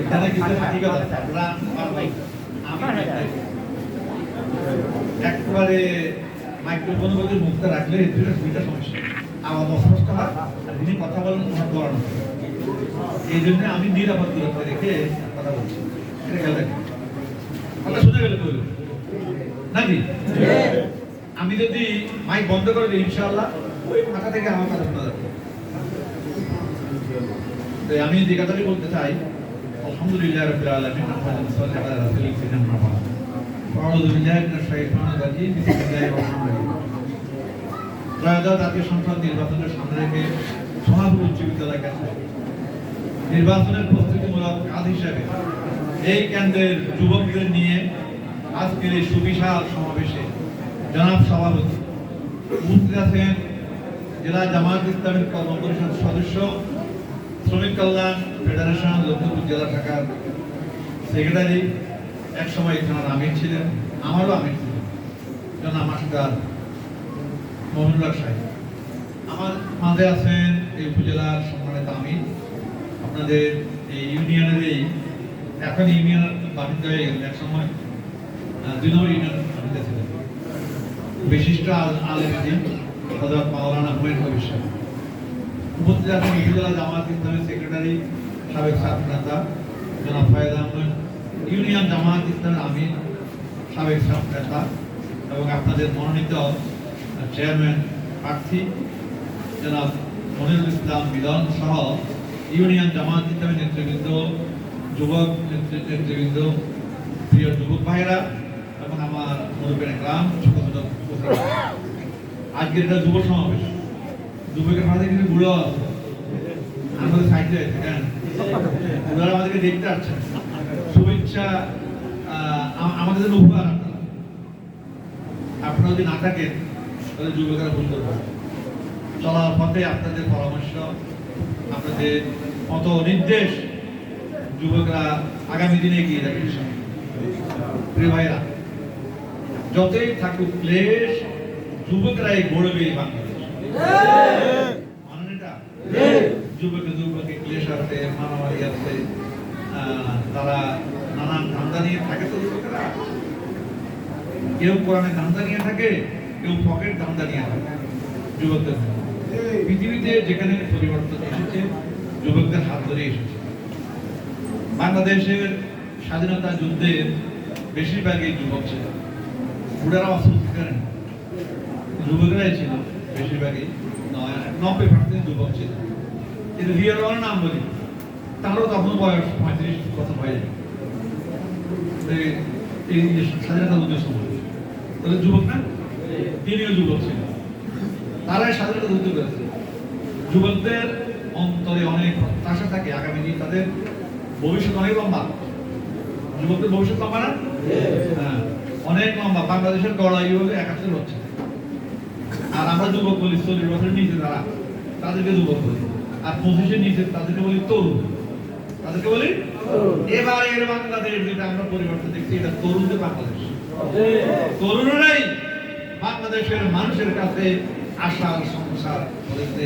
এখানে কিছু হাকিকত আছে। একবারে মাইক্রোফোনের মধ্যে মুখটা রাখলে দুইটা সমস্যা, আওয়াজ অস্পষ্ট হয় আর যিনি কথা বলেন ওনার গরম। এই জন্য আমি নিরাপদ দূরত্ব রেখে কথা বলছি। এটা খেয়াল রাখি, কথা শুনে গেলে বলবো নাকি? আমি যদি মাইক বন্ধ করে দিই ইনশাআল্লাহ ওই মাথা থেকে আমার কথা শোনা যাবে। আমি যে কথাটি বলতে চাই, আলহামদুলিল্লাহ রাব্বিল আলামিন, মুহাম্মাদুর সাল্লাল্লাহু আলাইহি ওয়াসাল্লাম। আউযু বিল্লাহি মিনাশ শাইতানির রাজিম, বিসমিল্লাহির রহমানির রহিম। ত্রয়োদশ জাতীয় সংসদ নির্বাচনের সামনে রেখে সোনাপুর উচ্চ বিদ্যালয় কেন্দ্রে নির্বাচনের প্রস্তুতিমূলক কাজ হিসেবে এই কেন্দ্রের যুবকদের নিয়ে আজকের এই সুবিশাল সমাবেশে জনাব সভাপতি উপস্থিত আছেন জেলা জামায়াত ইসলামীর কর্ম পরিষদ সদস্য, শ্রমিক কল্যাণ ফেডারেশন লক্ষ্মীপুর জেলা শাখার সেক্রেটারি, একসময় থানার আমির ছিলেন, আমারও আমির ছিলেন, জনাব মাস্টার মমিনুল হক সাহেব। আমার মাঝে আছেন এই উপজেলার সম্মানিত আমির, আপনাদের এই ইউনিয়নের এখন ইউনিয়ন বাণিজ্য হয়ে গেল, এক সময় 2 নম্বর ইউনিয়ন বাণিজ্য ছিলেন বিশিষ্ট আলেম হযরত মাওলানা হুমায়ুন কবির সাহেব। উপস্থিত আছেন উপজেলা জামায়াত ইসলামের সেক্রেটারি, সাবেক ছাত্র নেতা জনাব ফয়েজ আহমেদ, ইউনিয়ন জামায়াত ইসলামের আমির, সাবেক ছাত্র নেতা এবং আপনাদের মনোনীত চেয়ারম্যান প্রার্থী জনাব মনিরুল ইসলাম মিলন সহ ইউনিয়ন জামায়াত ইসলামের নেতৃবৃন্দ, যুবক নেতৃবৃন্দ, প্রিয় যুবক ভাইরা এবং আমার মুরব্বির একরাম, ছোট ছোট আজকের এটা যুব সমাবেশ। যুবকের মাঝে কিন্তু বুড়ো আছে, আমাদের সাইডে আছে, হ্যাঁ বুড়ারা আমাদেরকে দেখতে আসছে। শুভেচ্ছা আমাদের জন্য উপহার। আপনারা যদি না থাকেন তাহলে যুবকেরা ভুল করবে। চলার পথে আপনাদের পরামর্শ, আপনাদের মত নির্দেশ যুবকরা আগামী দিনে এগিয়ে যাবে। প্রিয় ভাইরা, যতই থাকুক ক্লেশ, যুবকরাই গড়বে বাংলাদেশ। মানেন এটা? যুবকে ক্লেশ আছে, মারামারি আছে, তারা নানান ধান্দা নিয়ে থাকে। তো যুবকরা কেউ কোরআনের ধান্দা নিয়ে থাকে, কেউ পকেট ধান্দা নিয়ে থাকে। যুবকদের পৃথিবীতে যেখানে পরিবর্তন এসেছে যুবকদের হাত ধরে এসেছে। বাংলাদেশের স্বাধীনতা যুদ্ধের বেশিরভাগই যুবক ছিল, বুড়ারা অস্বস্তি করেন, যুবকরাই ছিল বেশিরভাগই, 90% যুবক ছিল। কিন্তু জিয়া রহমানের নাম বলি, তারও তখন বয়স 35 বছর হয়ে যায়। এই স্বাধীনতা যুদ্ধের সময় তাহলে যুবক না, তিনিও যুবক ছিল, তারাই স্বাধীনতা যুদ্ধ করেছে। যুবকদের অন্তরে অনেক প্রত্যাশা থাকে আগামী দিন, তাদের ভবিষ্যৎ অনেক লম্বা। যুবকদের ভবিষ্যৎ লম্বা না? হ্যাঁ, অনেক লম্বা। বাংলাদেশের গড় আয়ু হলে 71 বছর, আর আমরা যুবক বলি 40 বছরের নিচে যারা, তাদেরকে যুবক বলি, আর 25-এর নিচে তাদেরকে বলি তরুণ। তাদেরকে বলি এবার এর বাংলাদেশ যেটা আমরা পরিবর্তন দেখছি, এটা তরুণদের বাংলাদেশ। তরুণরাই বাংলাদেশের মানুষের কাছে আশার সংসার করেছে।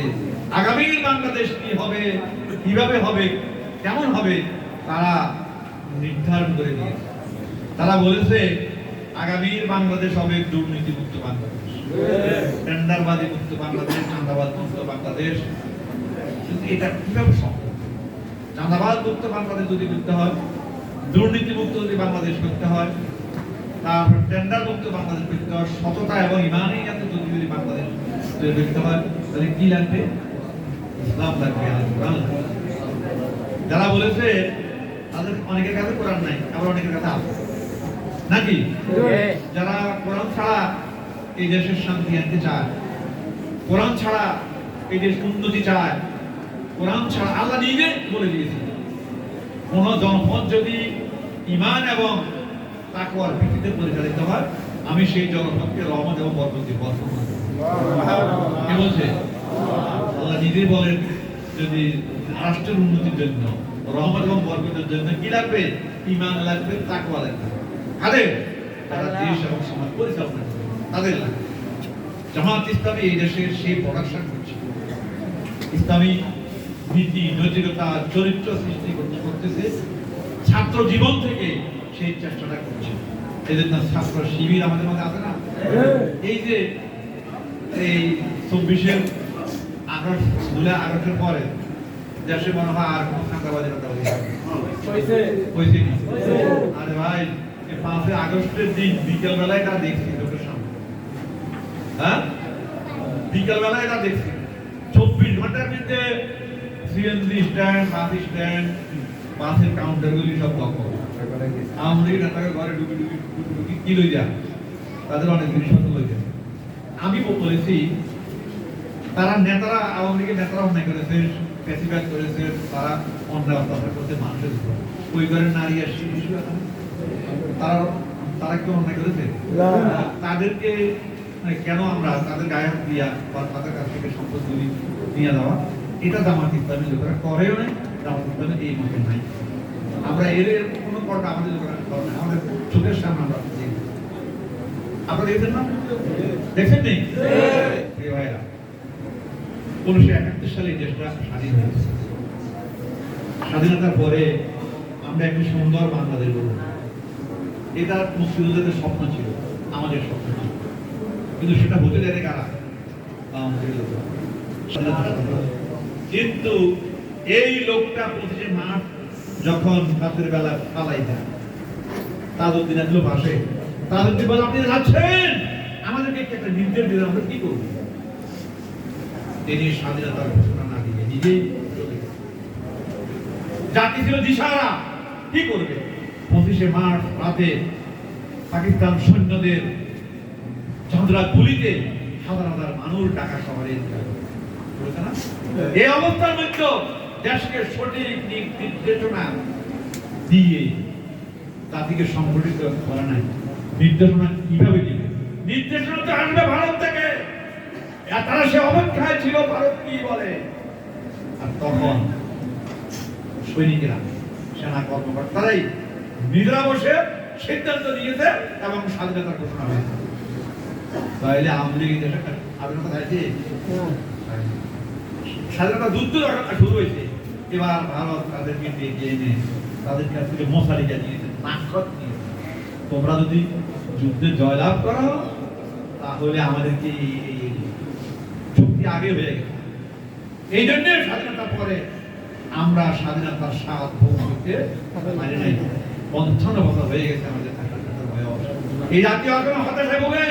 আগামীর বাংলাদেশ কি হবে, কিভাবে হবে, কেমন হবে, তারা নির্ধারণ করে দিয়েছে। তারা বলেছে আগামীর বাংলাদেশ হবে দুর্নীতিমুক্ত বাংলাদেশ, টেন্ডারবাদী মুক্ত বাংলাদেশ, চাঁদাবাদ মুক্ত বাংলাদেশ। কিন্তু এটা কিভাবে সম্ভব? চাঁদাবাদ মুক্ত বাংলাদেশ যদি করতে হয়, দুর্নীতি মুক্ত যদি বাংলাদেশ করতে হয়, তারপর টেন্ডার মুক্ত বাংলাদেশ করতে হয়, সততা এবং ইমানিয়াতে যদি বাংলাদেশ করতে হয়, তাহলে কি লাগবে? ইসলাম লাগবে, কোরআন লাগবে। যারা বলেছে তাদের অনেকের কাছে কোরআন নাই, আবার অনেকের কাছে আছে নাকি? যারা কোরআন ছাড়া এই দেশের শান্তি আনতে চায়, কোরআন ছাড়া এই দেশ উন্নতি চায়, কোরআন ছাড়া আল্লাহ নিজে বলে দিয়েছে কোন জনপদ যদি ঈমান এবং তাকওয়ার ভিত্তিতে পরিচালিত হয়, আমি সেই জনপদকে রহমত এবং বরকত দিব। কে বলছে? আল্লাহ নিজে বলেন, যদি রাষ্ট্রের উন্নতির জন্য, রহমত এবং বরকতের জন্য কি লাগবে? ঈমান লাগবে, তাকওয়া লাগবে। আরে তারা দেশ এবং সমাজ পরিচালনা করে, তাদের লাগবে। জামায়াত ইসলামী এই দেশের সেই প্রোডাকশন করছে, ইসলামী নীতি, নৈতিকতা, চরিত্র সৃষ্টি করতেছে ছাত্র জীবন থেকে সেই চেষ্টাটা করছে। এই জন্য ছাত্র শিবির আমাদের মধ্যে আছে না? এই যে এই 24-এর আগস্ট, জুলাই আগস্টের পরে দেশে মনে হয় আর কোনো চাঁদাবাজির কথা হয়েছে। আরে ভাই, 5 আগস্টের দিন বিকেল বেলায় তা দেখছি চোখের সামনে। হ্যাঁ, বিকেল বেলায় তা দেখছি। 24 ঘন্টার মধ্যে সিএনজি স্ট্যান্ড, বাস স্ট্যান্ড, বাসের কাউন্টার গুলি সব দখল। আওয়ামী লীগের নেতাকে ঘরে ঢুকি কি লই যা, তাদের অনেক জিনিসপত্র লই যায়। আমি বলেছি তারা নেতারা, আওয়ামী লীগের নেতারা অন্যায় করেছে, ফ্যাসিবাদ করেছে, তারা অন্যায় অত্যাচার করতে মানুষের উপর। ওই ঘরে নারী আর শিশু আছে, তারা কি অন্যায় করেছে? তাদেরকে কেন আমরা তাদের গায়ে হাত দিয়া বা তাদের কাছ থেকে সম্পদ নিয়ে যাওয়া, এটা জামাত ইসলামী লোকেরা করেও নাই, জামাত ইসলামী এই মতে নাই। আমরা এর কোনো পর্দা আমাদের লোকেরা করে না, আমাদের চোখের সামনে আমরা দেখি। আপনারা দেখছেন না? দেখছেন নেই? ভাইরা, 1971 সালে এই দেশটা স্বাধীন হয়েছে। স্বাধীনতার পরে আমরা একটি সুন্দর বাংলাদেশ গড়ব, এটা মুক্তিযোদ্ধাদের স্বপ্ন ছিল, আমাদের স্বপ্ন ছিল, কিন্তু সেটা হতে দেয় কারা? কিন্তু এই লোকটা 25 মার্চ যখন রাতের বেলা পালাই দেয়, তাজউদ্দিন আসলো পাশে, তাজউদ্দিন বলে আপনি যাচ্ছেন, আমাদেরকে একটা নির্দেশ দিলেন, আমরা কি করব? তিনি স্বাধীনতার ঘোষণা না দিয়ে নিজেই চলে গেলেন। জাতি ছিল দিশাহারা, কি করবে? 25 মার্চ রাতে পাকিস্তান সৈন্যদের চন্দ্রা গুলিতে হাজার হাজার মানুষ ঢাকা শহরে এই অবস্থার মধ্যে দেশকে সঠিক নির্দেশনা দিয়ে জাতিকে সংগঠিত করা নাই। নির্দেশনা কিভাবে দিবে? নির্দেশনা তো আসবে ভারত থেকে, তারা সে অপেক্ষায় ছিল ভারত কি বলে। আর তখন সৈনিকেরা, সেনা কর্মকর্তারাই নিজেরা বসে সিদ্ধান্ত নিয়েছে এবং স্বাধীনতার ঘোষণা হয়েছে। তাহলে আওয়ামী লীগ দেশে স্বাধীনতা চাইছে, স্বাধীনতা যুদ্ধ শুরু হয়েছে। এবার ভারত তাদেরকে ডেকে এনে তাদের কাছ থেকে মশারিটা নিয়েছে, নাক্ষত নিয়েছে, তোমরা যদি যুদ্ধে জয়লাভ করো তাহলে আমাদেরকে চুক্তি আগে হয়ে গেছে। এই জন্য স্বাধীনতার পরে আমরা স্বাধীনতার স্বাদ ভোগ করতে পারি নাই। 55 বছর হয়ে গেছে আমাদের বয়স। এই জাতি এখনো হতাশায় ভোগে,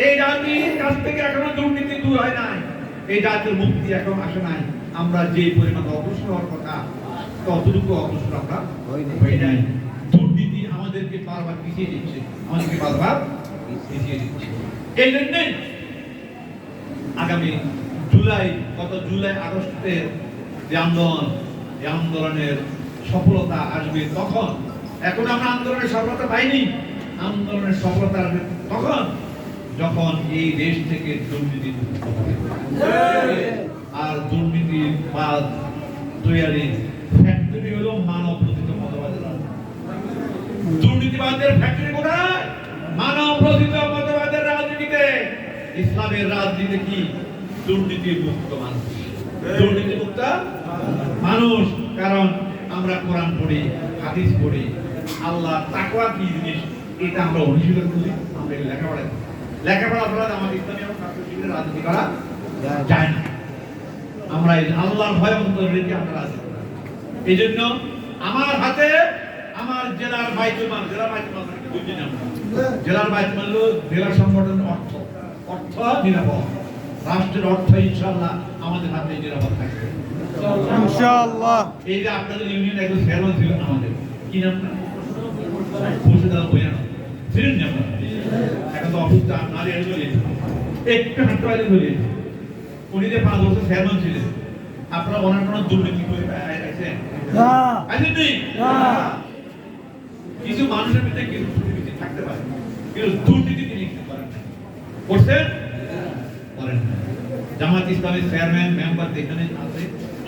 এই জাতির কাছ থেকে এখনো দুর্নীতি দূর হয় নাই, এই জাতির মুক্তি এখনো আসে নাই। আমরা যে পরিমাণ অগ্রসর হওয়ার কথা ততটুকু অগ্রসর আমরা হয়ে নাই। দুর্নীতি আমাদেরকে বারবার পিছিয়ে দিচ্ছে, আমাদেরকে বারবার পিছিয়ে দিচ্ছে। এই জন্যই আগামী গত জুলাই আগস্টের যে আন্দোলন, এই আন্দোলনের সফলতা আসবে তখন। এখন আমরা আন্দোলনের সফলতা পাইনি, আন্দোলনের সফলতা আসবে তখন যখন এই দেশ থেকে দুর্নীতি মুক্ত হবে। আর দুর্নীতিবাদ তৈরি ফ্যাক্টরি হলো মানব রচিত মতবাদের রাজনীতি। দুর্নীতিবাদের ফ্যাক্টরি কোথায়? মানব রচিত মতবাদের রাজনীতিতে। ইসলামের রাজনীতি কি? দুর্নীতি মুক্ত মানুষ, দুর্নীতি মুক্ত মানুষ। কারণ আমরা কোরআন পড়ি, হাদিস পড়ি, আল্লাহ তাকওয়া কি জিনিস এটা আমরা অনুশীলন করি, আমরা লেখাপড়া অপরাধ আমাদের ইসলামী এবং ছাত্রশিবিরের রাজনীতি করা যায় না। আমরা এই আল্লাহর ভয় অন্তরে রেখে আমরা রাজনীতি করি। এই জন্য আমার হাতে আমার জেলার বাইতুল মাল, জেলার বাইতুল মাল জেলা সংগঠনের অর্থ নিরাপদ, রাষ্ট্রের অর্থ ইনশাআল্লাহ আমাদের হাতে নিরাপদ থাকবে ইনশাআল্লাহ। এই যে আপনাদের ইউনিয়ন একজন চেয়ারম্যান ছিল আমাদের, কি নাম না? মুর্শিদাবাদ বইয়া ছিলেন না? এখন তো অসুস্থ, নারী একটু হাঁটতে পারে ধরে উনি যে 5 বছর চেয়ারম্যান ছিলেন, আপনারা ওনার কোনো দুর্নীতি করে আছেন? কিছু মানুষের ভিতরে কিছু দুর্নীতি থাকতে পারে, কিন্তু দুর্নীতি তিনি করেন না, করছেন করেন না। জামাত ইসলামের চেয়ারম্যান মেম্বার যেখানে আছে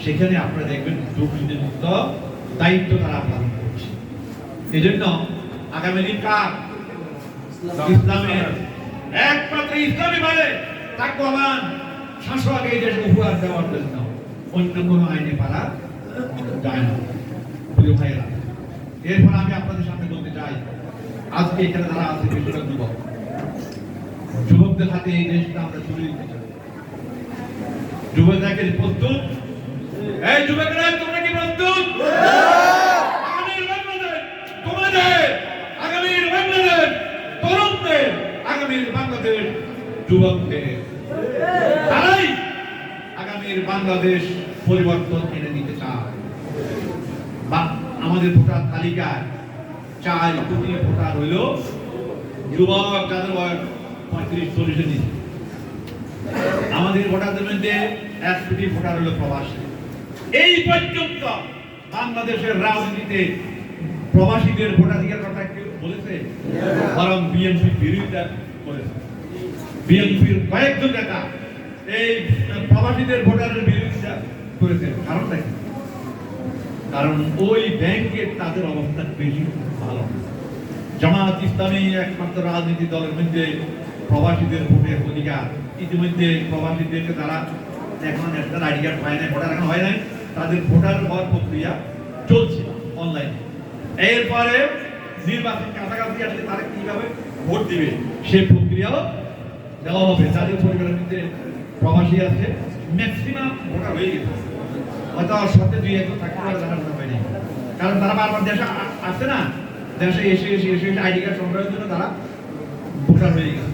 সেখানে আপনারা দেখবেন দুর্নীতি মুক্ত দায়িত্ব তারা পালন করছে। এই জন্য আগামী দিন কার? ইসলামের একমাত্র ইসলামী বলে তাকওয়াবান শাসক এই দেশে উপহার দেওয়ার জন্য অন্য কোনো আইনে পারা যায় না। প্রিয় ভাইরা, এরপর আমি আপনাদের সামনে বলতে চাই, আজকে এখানে যারা আছে বেশিরভাগ যুবক, যুবকদের হাতে এই দেশটা আমরা তুলে দিতে চাই। যুবকরা কি প্রস্তুত? এই যুবকরা তোমরা কি প্রস্তুত? আগামীর বাংলাদেশ তোমাদের, আগামীর বাংলাদেশ তরুণদের, আগামীর বাংলাদেশ যুবকদের, তারাই আগামীর বাংলাদেশ পরিবর্তন এনে দিতে চায়। বা আমাদের ভোটার তালিকায় 4 কোটি ভোটার হইল যুবক, যাদের বয়স 35-40 এর নিচে। আমাদের ভোটারদের মধ্যে 1 কোটি ভোটার হলো প্রবাসী। এই পর্যন্ত বাংলাদেশের রাজনীতিতে প্রবাসীদের ভোটাধিকার কথা কেউ বলেছে? বরং বিএনপি বিরোধিতা করেছে। বিএনপির কয়েকজন নেতা এই প্রবাসীদের ভোটারের বিরোধিতা করেছেন। কারণটা কি? কারণ ওই ব্যাংকে তাদের অবস্থা বেশি ভালো। জামাত ইসলামী একমাত্র রাজনীতি দলের মধ্যে প্রবাসীদের ভোটের অধিকার, ইতিমধ্যে প্রবাসীদেরকে তারা এখন ন্যাশনাল আইডি কার্ড পায় না, ভোটার এখন হয় নাই, তাদের ভোটার হওয়ার প্রক্রিয়া চলছে অনলাইনে। এরপরে নির্বাচন কাছাকাছি আসলে তারা কিভাবে ভোট দিবে সেই প্রক্রিয়াও দেওয়া হবে। যাদের পরিবারের মধ্যে প্রবাসী আছে ম্যাক্সিমাম ভোটার হয়ে গেছে, হয়তো সাথে 2-1 থাকতে পারে যারা ভোটার হয়নি, কারণ তারা বারবার দেশে আসছে না, দেশে এসে আইডি কার্ড সংগ্রহের জন্য তারা ভোটার হয়ে গেছে।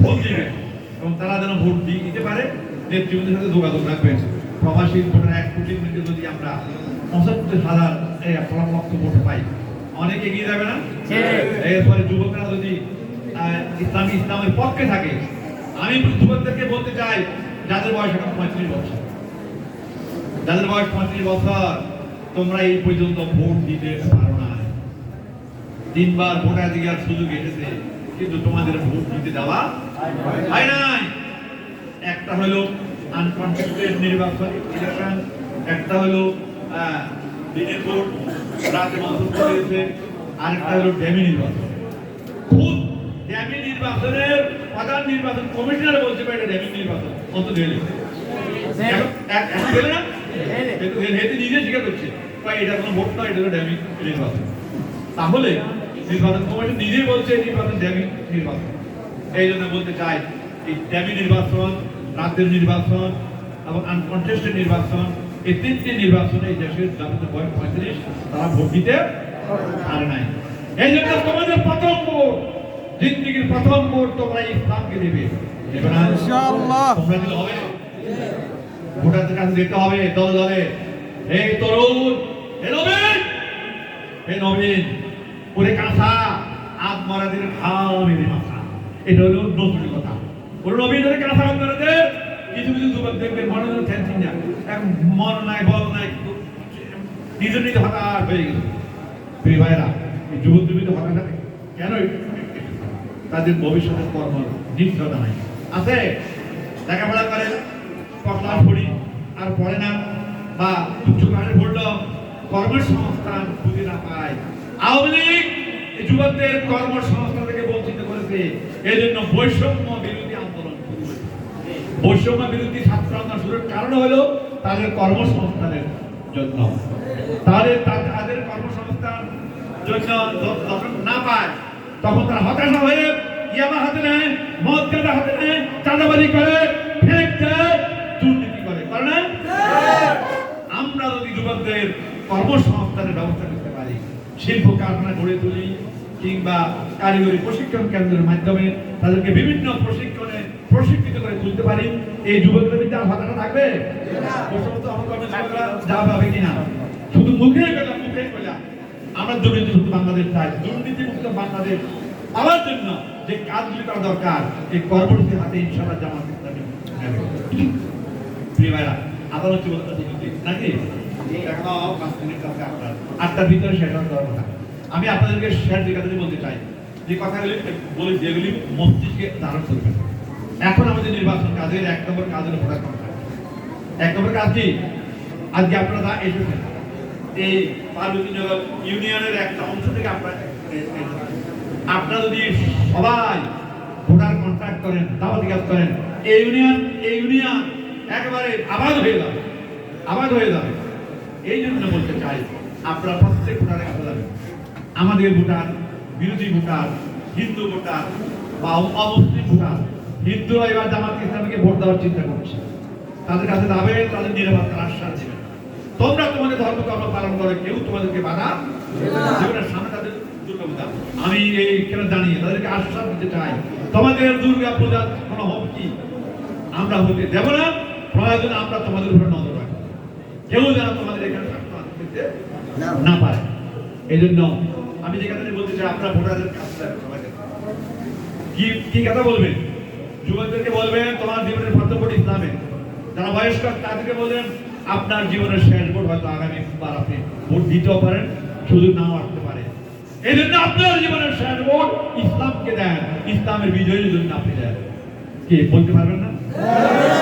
ভোট দিবে এবং তারা যেন ভোট দিতে পারে নেতৃবৃন্দের সাথে যোগাযোগ রাখবে। প্রবাসী ভোটার 1 কোটির মধ্যে যদি আমরা 75,000 লক্ষ ভোট পাই, অনেক এগিয়ে যাবে না? এরপরে যুবকরা যদি ইসলামের পক্ষে থাকে, আমি যুবকদেরকে বলতে চাই যাদের বয়স এখন 35 বছর, যাদের বয়স 35 বছর, তোমরা এই পর্যন্ত ভোট দিতে পারো না। 3 বার ভোটাধিকার সুযোগ এসেছে, কিন্তু তোমাদের ভোট দিতে দেওয়া হয় নাই। একটা হলো আনকনটেস্টেড নির্বাচন ইলেকশন, একটা হলো দিনের ভোট রাতে মন্তব্য করেছে, আরেকটা হলো ড্যামি নির্বাচন। খুব ড্যামি নির্বাচনের প্রধান নির্বাচন কমিশনার বলছে এটা ড্যামি নির্বাচন অন্তত দিলে না, নিজে স্বীকার করছে এটা কোনো ভোট নয়, এটা হলো ড্যামি নির্বাচন। তাহলে নির্বাচন কমিশন নিজেই বলছে নির্বাচন ড্যামি নির্বাচন। এই জন্য বলতে চাই এই ড্যামি নির্বাচন, রাতের নির্বাচন এবং আনকনটেস্টেড নির্বাচন, এই 3টি নির্বাচনে এই দেশের যাদের বয়স 35 তারা ভোট দিতে পারে নাই। এই জন্য তোমাদের প্রথম ভোট, জিন্দেগির প্রথম ভোট তোমরা ইসলামকে দেবে। ইনশাআল্লাহ তোমরা দিলে হবে, ভোটারদের কাছে যেতে হবে দলে দলে। এই তরুণ, হে নবীন, ওরে কাঁসা আত্মরাদের ঘামের মাথা, এটা হলো নতুন কথা। ওরে নবীন, ওরে কাঁসা আত্মরাদের। কিছু কিছু যুবক দেখবেন মনে হয় টেনশন না, এখন মন নাই বল নাই, নিজের নিজে হতাশ হয়ে গেল। প্রিয় ভাইরা, এই যুবক যুবতী হতাশা কেন? তাদের ভবিষ্যতের কর্ম নিশ্চয়তা নাই। আছে লেখাপড়া করে, ক্লাস পড়ি আর পড়ে না, বা উচ্চ ক্লাসে পড়লো, কর্মসংস্থান খুঁজে না পায়। আওয়ামী লীগ এই যুবকদের কর্মসংস্থান থেকে বঞ্চিত করেছে। এই জন্য বৈষম্য বিরোধী আন্দোলন শুরু হয়েছে। বৈষম্য বিরোধী ছাত্র আন্দোলন শুরুর কারণ হলো তাদের কর্মসংস্থানের জন্য। তাদের কর্মসংস্থান জন্য যখন না পায়, তখন তারা হতাশা হয়ে ইয়াবা হাতে নেয়, মদ গাঁজা হাতে নেয়, চাঁদাবাজি করে, ফেক দেয়, দুর্নীতি করে না? আমরা যদি যুবকদের কর্মসংস্থানের ব্যবস্থা করতে পারি, শিল্প কারখানা গড়ে তুলি, কিংবা কারিগরি প্রশিক্ষণ কেন্দ্রের মাধ্যমে তাদেরকে বিভিন্ন প্রশিক্ষণে প্রশিক্ষিত করে তুলতে পারি, এই যুবকদের মধ্যে আর হতাশা থাকবে? যা পাবে কিনা শুধু মুখে গেলা আমরা দুর্নীতি মুক্ত বাংলাদেশ চাই। দুর্নীতি মুক্ত বাংলাদেশ পাওয়ার জন্য যে কাজগুলি করা দরকার, এই কর্মসূচি হাতে ইনশাআল্লাহ জামাত ইসলামী নেবে। প্রিয় ভাইরা, আদালত নাকি এখনো 5 মিনিট আছে আপনার, 8টার ভিতরে শেষ হওয়ার কথা। আমি আপনাদেরকে শেয়ার দিকে বলতে চাই যে কথাগুলি বলে, যেগুলি মস্তিষ্কে ধারণ করবেন। এখন আমাদের নির্বাচন কাজের 1 নম্বর কাজ হলো ভোটার সংখ্যা। 1 নম্বর কাজ কি? আজকে আপনারা এসেছেন এই পার্বতীনগর ইউনিয়নের একটা অংশ থেকে আপনারা যদি সবাই ভোটার কন্ট্যাক্ট করেন, দাওয়াতি কাজ করেন, এই ইউনিয়ন একেবারে আবাদ হয়ে যাবে। এই জন্য বলতে চাই আপনারা প্রত্যেক ভোটারে কাছে যাবেন। আমাদের ভোটার, বিরোধী ভোটার, হিন্দু ভোটার বা অমুসলিম ভোটার, হিন্দুরা এবার জামাত ইসলামীকে ভোট দেওয়ার চিন্তা করছে। তাদের কাছে যাবে, তাদের নিরাপত্তার আশ্বাস দেবেন। তোমরা তোমাদের ধর্মকর্ম পালন করে, কেউ তোমাদেরকে বাধা দেবে না। সামনে তাদের দুর্গাপূজা, আমি এইখানে জানিয়ে তাদেরকে আশ্বাস দিতে চাই, তোমাদের দুর্গা পূজার কোনো হুমকি আমরা হতে দেব না। প্রয়োজনে আমরা তোমাদের উপরে নজর রাখবো, কেউ যেন তোমাদের এখানে করতে না পারে। এই জন্য আমি যে কথা বলতে চাই, আপনারা ভোটারদের কাছে কি কথা বলবেন? যুবকদেরকে বলবেন তোমার জীবনের প্রথম ভোট ইসলামে। যারা বয়স্ক তাদেরকে বলবেন আপনার জীবনের শেষ ভোট হয়তো আগামী বার আপনি ভোট দিতেও পারেন, শুধু নাও আসতে পারে। এই জন্য আপনার জীবনের শেষ ভোট ইসলামকে দেন, ইসলামের বিজয়ের জন্য আপনি দেন। কি বলতে পারবেন না?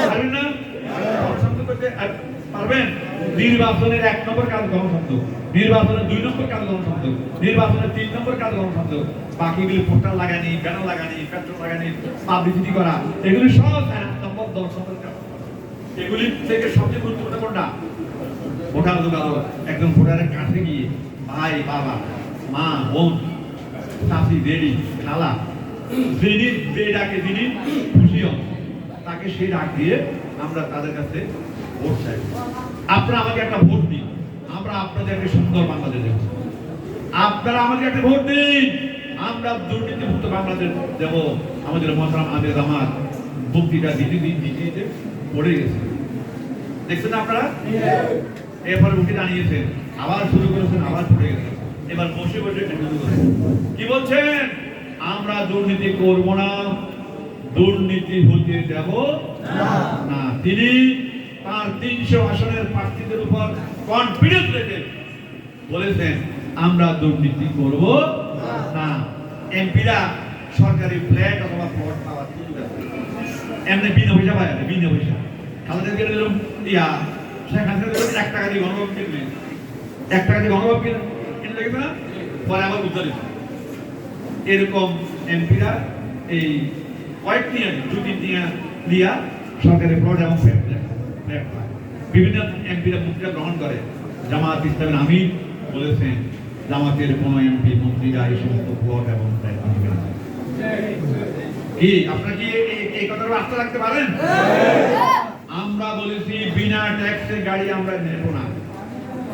পারবেন না? পছন্দ করতে পারবেন? নির্বাচনের 1 নম্বর কাজ গণসংযোগ, নির্বাচনের 2 নম্বর কাজ গণসংযোগ, নির্বাচনের 3 নম্বর কাজ গণসংযোগ। বাকিগুলি পোস্টার লাগানি, ব্যানার লাগানি, পেট্রোল লাগানি, পাবলিসিটি করা, এগুলি সব 1 নম্বর 10 নম্বর কাজ। এগুলি থেকে সবচেয়ে গুরুত্বপূর্ণ কোনটা? ভোটার যোগাযোগ। একজন ভোটারের কাছে গিয়ে ভাই, বাবা, মা, বোন, চাচি, দেরি, খালা, যিনি যে ডাকে যিনি খুশি হন, তাকে সেই ডাক দিয়ে আমরা তাদের কাছে ভোট চাই। আপনারা আমাকে একটা ভোট দিন, আমরা আপনাদেরকে সুন্দর বাংলাদেশ দেব। আপনারা আমাকে একটা ভোট দিন, আমরা দুর্নীতিমুক্ত বাংলাদেশ দেব। আমাদের মহতরম আমির জামাত বক্তৃতা দিতে পড়ে গেছে, দেখছেন না আপনারা? এরপরে উঠে দাঁড়িয়েছেন, আবার শুরু করেছেন, আবার পড়ে গেছেন। এবার বসে বসে শুরু করেছেন। কি বলছেন? আমরা দুর্নীতি করব না, দুর্নীতি হতে দেব না। তিনি তার 300 আসনের প্রার্থীদের উপর কনফিডেন্স রেখে বলেছেন আমরা দুর্নীতি করব না। এমপিরা সরকারি ফ্ল্যাট অথবা প্লট পাওয়ার সুযোগ আছে, এমনি বিনা পয়সা পায়, বিনা পয়সা। খালেদা জিয়া দিলাম ইয়া, শেখ হাসিনা দিলাম 1 টাকা দিয়ে গণভোট কিনবে, 1 টাকা দিয়ে গণভোট কিনে লেগেছে না, পরে আবার উদ্ধার। এরকম এমপিরা এই কয়েক নিয়ে 2-3 দিয়া সরকারি প্লট এবং বিভিন্ন এমপিরা মুদ্রা গ্রহণ করে। জামাত ইসলামের আমির বলেছেন জামাতের কোন এমপি মন্ত্রীরা এই সমস্ত প্লট এবং কি আপনারা কি এই কথার আস্থা রাখতে পারেন? আমরা বলেছি বিনা ট্যাক্সের গাড়ি আমরা নেব না।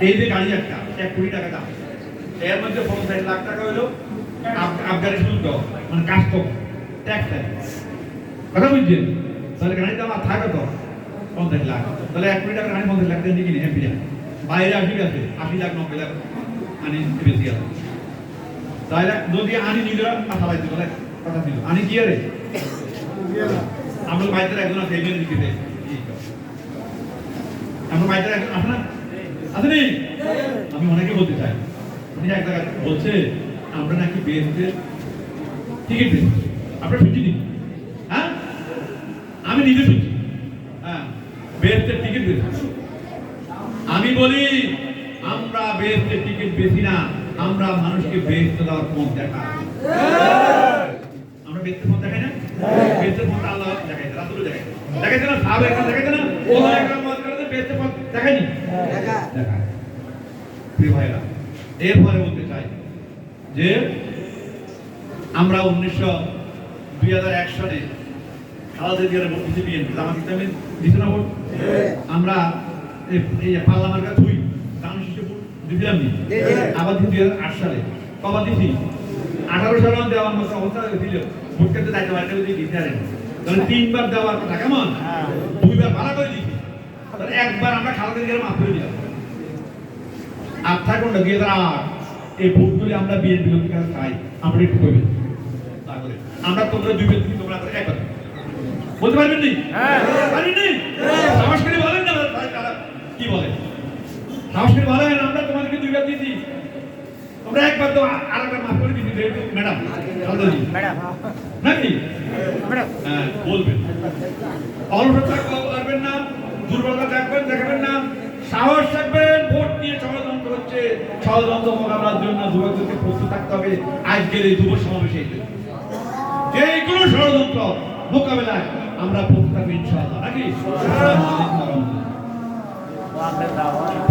এই যে গাড়ি একটা 1 কোটি টাকা দাম, এর মধ্যে 50 লাখ টাকা হইলো আবগারি শুল্ক, মানে কাস্টম ট্যাক্স। কথা বুঝছেন? তাহলে গাড়ির দাম আর থাকে তো 50 লাখ, তাহলে 1 কোটি টাকা গাড়ি 50 লাখ দিয়ে কিনে এমপিরা। বাইরে 80 আছে, 80 লাখ 90 লাখ আনি বেশি আছে। তাহলে যদি আনি নিজেরা কথা লাইতে বলে কথা ছিল আনি কি আরে আমরা বাইরে একজন আছে এমএলএ দিতে, আমরা বাইরে একজন আছে না, আছে নি? আমি অনেকে বলতে চাই, উনি এক জায়গায় বলছে আমরা নাকি বেহেশতের টিকিট পেয়েছি। আপনারা শুনছি? হ্যাঁ, আমি নিজে শুনছি। হ্যাঁ, বেহেশতের টিকিট পেয়েছি। আমি বলি আমরা বেহেশতের টিকিট বেশি না, আমরা মানুষকে বেহেশত দেওয়ার পথ দেখাই। আমরা বেহেশতের পথ দেখাই না? বেহেশতের পথ আল্লাহ দেখাইছে, রাসূলও দেখাইছে, দেখাইছে না? সাহাবায়ে কেরাম দেখাইছে না? ওলামায়ে কেরাম মত করে বেহেশতের পথ দেখায়নি? দেখায়। প্রিয় ভাইরা, এরপরে বলতে চাই যে আমরা 2001 সালে খালেদা জিয়ার ভোট দিতে বিএনপি, জামাত ইসলামের দিতে না ভোট। আমরা এই পার্লামেন্ট কাছে তুই দান শিশু ভোট দিলাম নি, আবার 2008 সালে কবার দিছি? 18 সালে দেওয়ার মতো অবস্থা ছিল, ভোট করতে যাইতে পারতে যদি দিতে পারেন, তাহলে 3 বার দেওয়ার কথা কেমন? 2 বার ভাড়া করে দিছি, তাহলে 1 বার আমরা খালেদা জিয়ার মাফ করে দিলাম। আর থাকুন না 2008 এই ভোটগুলি আমরা বিএনপি লোকের কাছে চাই, আমরা একটু করবেন। তাহলে আমরা তোমরা 2 বার দিছি, তোমরা করে 1 বার বলতে পারবেন নি? পারবেন নি? সাহস করে বলেন না, কি বলেন? সাহস করে বলেন আমরা তোমাদেরকে 2 বার দিছি, তোমরা 1 বার তো আরেকবার মাফ করে দিছি ম্যাডাম, ম্যাডাম নাকি ম্যাডাম? হ্যাঁ, বলবেন। অলসতা করবেন না, দুর্বলতা দেখাবেন না, সাহস থাকবেন। ভোট নিয়ে ষড়যন্ত্র হচ্ছে, ষড়যন্ত্র মোকাবেলার জন্য যুবকদেরকে প্রস্তুত থাকতে হবে। আজকের এই যুব সমাবেশে যেগুলো ষড়যন্ত্র মোকাবেলায় আমরা প্রস্তুত থাকবো ইনশাআল্লাহ, নাকি?